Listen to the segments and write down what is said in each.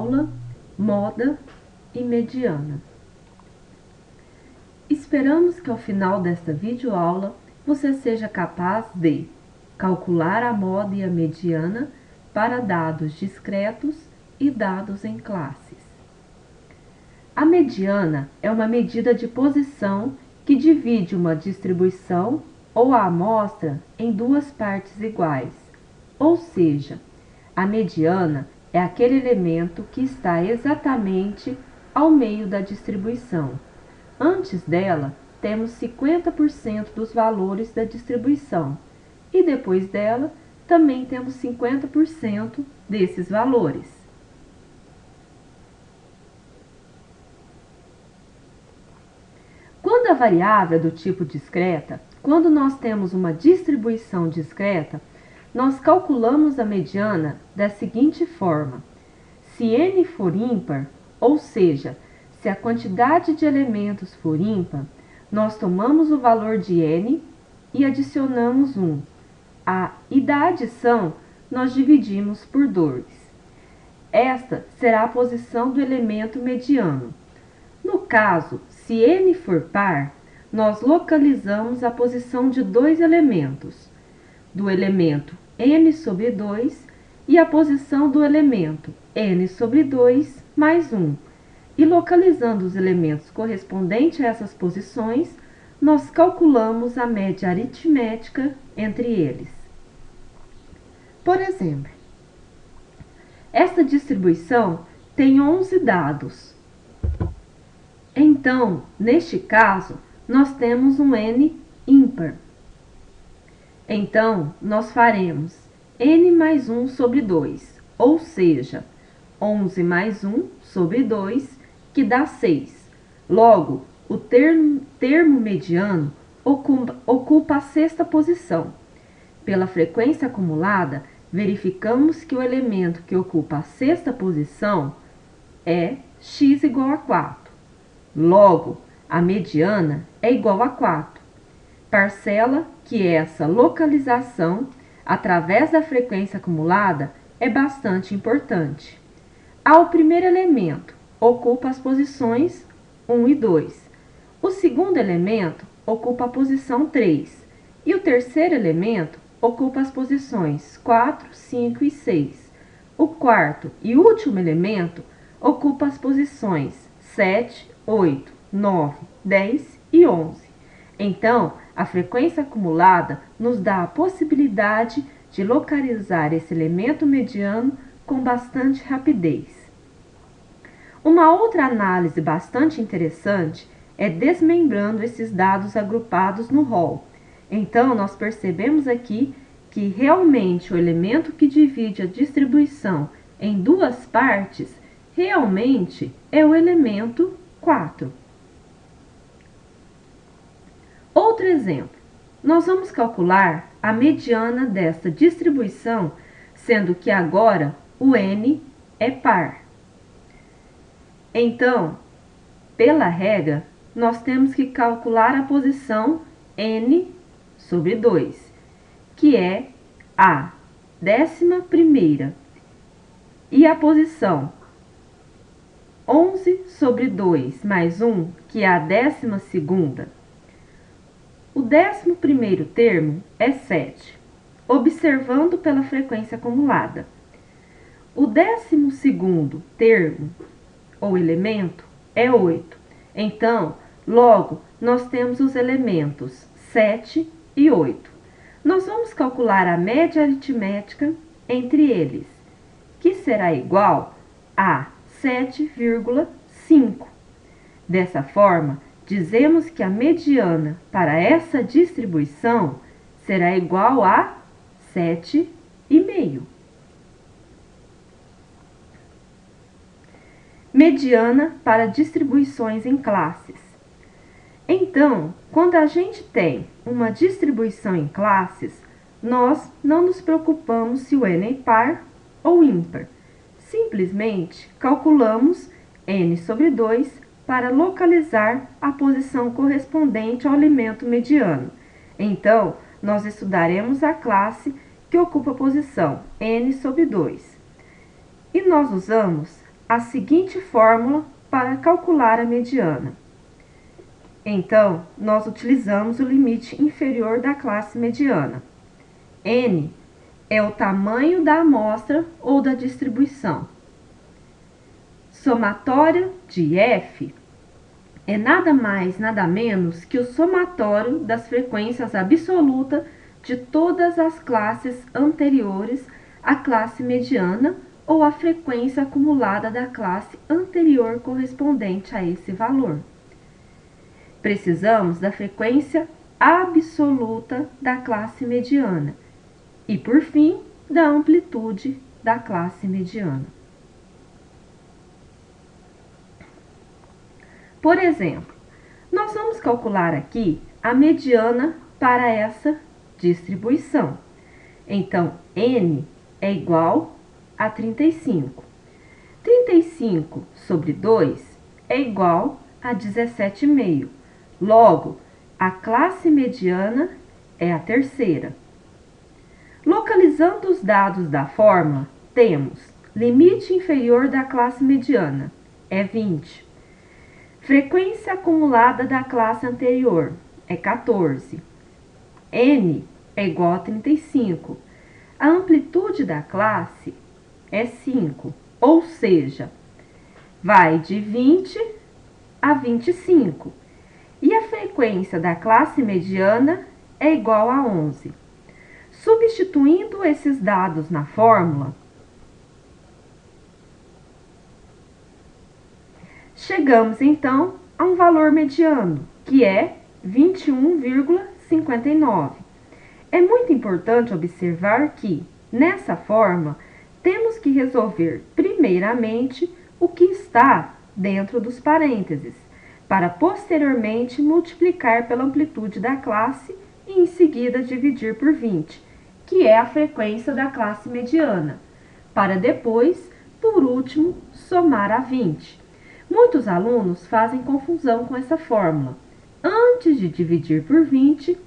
videoaula Moda e Mediana. Esperamos que ao final desta videoaula você seja capaz de calcular a moda e a mediana para dados discretos e dados em classes. A mediana é uma medida de posição que divide uma distribuição ou a amostra em duas partes iguais, ou seja, a mediana é aquele elemento que está exatamente ao meio da distribuição. Antes dela, temos 50% dos valores da distribuição e depois dela, também temos 50% desses valores. Quando a variável é do tipo discreta, quando nós temos uma distribuição discreta, nós calculamos a mediana da seguinte forma: se n for ímpar, ou seja, se a quantidade de elementos for ímpar, nós tomamos o valor de n e adicionamos 1. E da adição, nós dividimos por 2. Esta será a posição do elemento mediano. No caso, se n for par, nós localizamos a posição de dois elementos, do elemento n sobre 2 e a posição do elemento n sobre 2 mais 1. E localizando os elementos correspondentes a essas posições, nós calculamos a média aritmética entre eles. Por exemplo, esta distribuição tem 11 dados. Então, neste caso, nós temos um n ímpar. Então, nós faremos n mais 1 sobre 2, ou seja, 11 mais 1 sobre 2, que dá 6. Logo, o termo mediano ocupa a sexta posição. Pela frequência acumulada, verificamos que o elemento que ocupa a sexta posição é x igual a 4. Logo, a mediana é igual a 4. Parcela que essa localização, através da frequência acumulada, é bastante importante. O primeiro elemento ocupa as posições 1 e 2. O segundo elemento ocupa a posição 3. E o terceiro elemento ocupa as posições 4, 5 e 6. O quarto e último elemento ocupa as posições 7, 8, 9, 10 e 11. Então, a frequência acumulada nos dá a possibilidade de localizar esse elemento mediano com bastante rapidez. Uma outra análise bastante interessante é desmembrando esses dados agrupados no rol. Então, nós percebemos aqui que realmente o elemento que divide a distribuição em duas partes realmente é o elemento 4. Outro exemplo, nós vamos calcular a mediana desta distribuição, sendo que agora o n é par. Então, pela regra, nós temos que calcular a posição n sobre 2, que é a 11ª, e a posição 11 sobre 2 mais 1, que é a 12ª. O 11º termo é 7, observando pela frequência acumulada. O 12º termo, ou elemento, é 8. Então, logo, nós temos os elementos 7 e 8. Nós vamos calcular a média aritmética entre eles, que será igual a 7,5. Dessa forma, dizemos que a mediana para essa distribuição será igual a 7,5. Mediana para distribuições em classes. Então, quando a gente tem uma distribuição em classes, nós não nos preocupamos se o n é par ou ímpar. Simplesmente calculamos n sobre 2 para localizar a posição correspondente ao elemento mediano. Então, nós estudaremos a classe que ocupa a posição n sobre 2. E nós usamos a seguinte fórmula para calcular a mediana. Então, nós utilizamos o limite inferior da classe mediana. N é o tamanho da amostra ou da distribuição. Somatório de F é nada mais, nada menos que o somatório das frequências absolutas de todas as classes anteriores à classe mediana ou a frequência acumulada da classe anterior correspondente a esse valor. Precisamos da frequência absoluta da classe mediana e, por fim, da amplitude da classe mediana. Por exemplo, nós vamos calcular aqui a mediana para essa distribuição. Então, N é igual a 35. 35 sobre 2 é igual a 17,5. Logo, a classe mediana é a terceira. Localizando os dados da fórmula, temos limite inferior da classe mediana, é 20. Frequência acumulada da classe anterior, é 14. N é igual a 35. A amplitude da classe é 5, ou seja, vai de 20 a 25. E a frequência da classe mediana é igual a 11. Substituindo esses dados na fórmula, chegamos então a um valor mediano, que é 21,59. É muito importante observar que, nessa forma, temos que resolver primeiramente o que está dentro dos parênteses, para posteriormente multiplicar pela amplitude da classe e em seguida dividir por 20, que é a frequência da classe mediana, para depois, por último, somar a 20. Muitos alunos fazem confusão com essa fórmula. Antes de dividir por 20,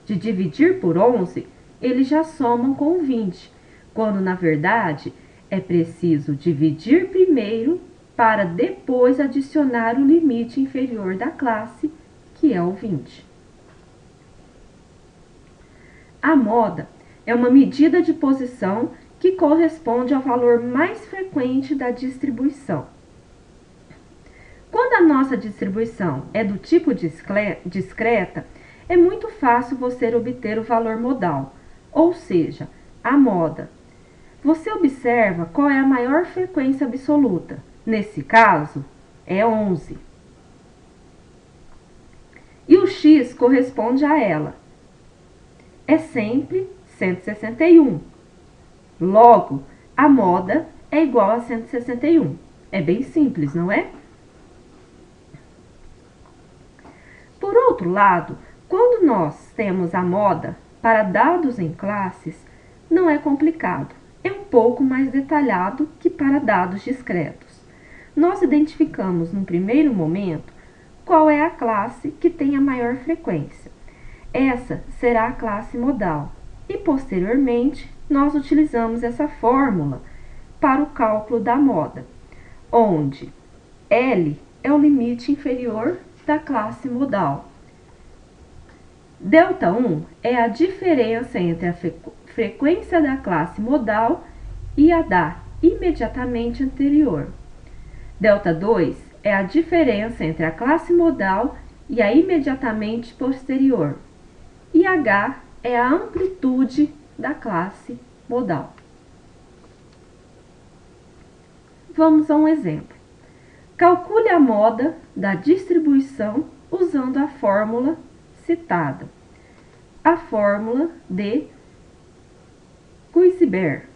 de dividir por 11, eles já somam com 20, quando na verdade é preciso dividir primeiro para depois adicionar o limite inferior da classe, que é o 20. A moda é uma medida de posição que corresponde ao valor mais frequente da distribuição. Quando a nossa distribuição é do tipo discreta, é muito fácil você obter o valor modal, ou seja, a moda. Você observa qual é a maior frequência absoluta. Nesse caso, é 11. E o x corresponde a ela. É sempre 161. Logo, a moda é igual a 161. É bem simples, não é? Por outro lado, quando nós temos a moda para dados em classes, não é complicado. É um pouco mais detalhado que para dados discretos. Nós identificamos, num primeiro momento, qual é a classe que tem a maior frequência. Essa será a classe modal. E, posteriormente, nós utilizamos essa fórmula para o cálculo da moda, onde L é o limite inferior da classe modal. Δ1 é a diferença entre a frequência da classe modal e a da imediatamente anterior. Δ2 é a diferença entre a classe modal e a imediatamente posterior. E H é a amplitude da classe modal. Vamos a um exemplo. Calcule a moda da distribuição usando a fórmula citada. A fórmula de Kuiper.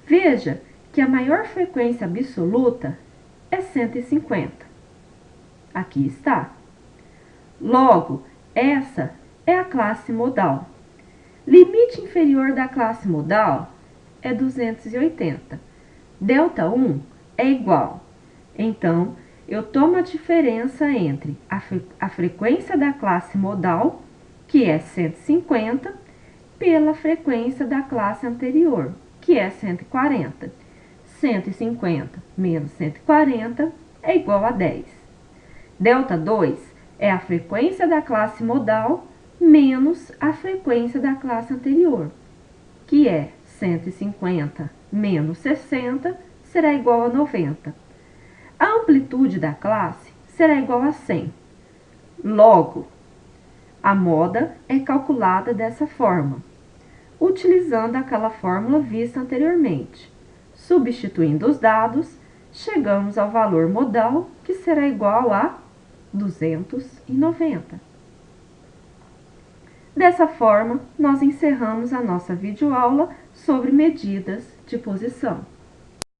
Veja que a maior frequência absoluta é 150. Aqui está. Logo, essa é a classe modal. Limite inferior da classe modal é 280. Δ1 é igual. Então, eu tomo a diferença entre a frequência da classe modal, que é 150, pela frequência da classe anterior, que é 140. 150 menos 140 é igual a 10. Delta 2 é a frequência da classe modal menos a frequência da classe anterior, que é 150 menos 60 será igual a 90. A amplitude da classe será igual a 100. Logo, a moda é calculada dessa forma, utilizando aquela fórmula vista anteriormente. Substituindo os dados, chegamos ao valor modal, que será igual a 290. Dessa forma, nós encerramos a nossa videoaula sobre medidas de posição.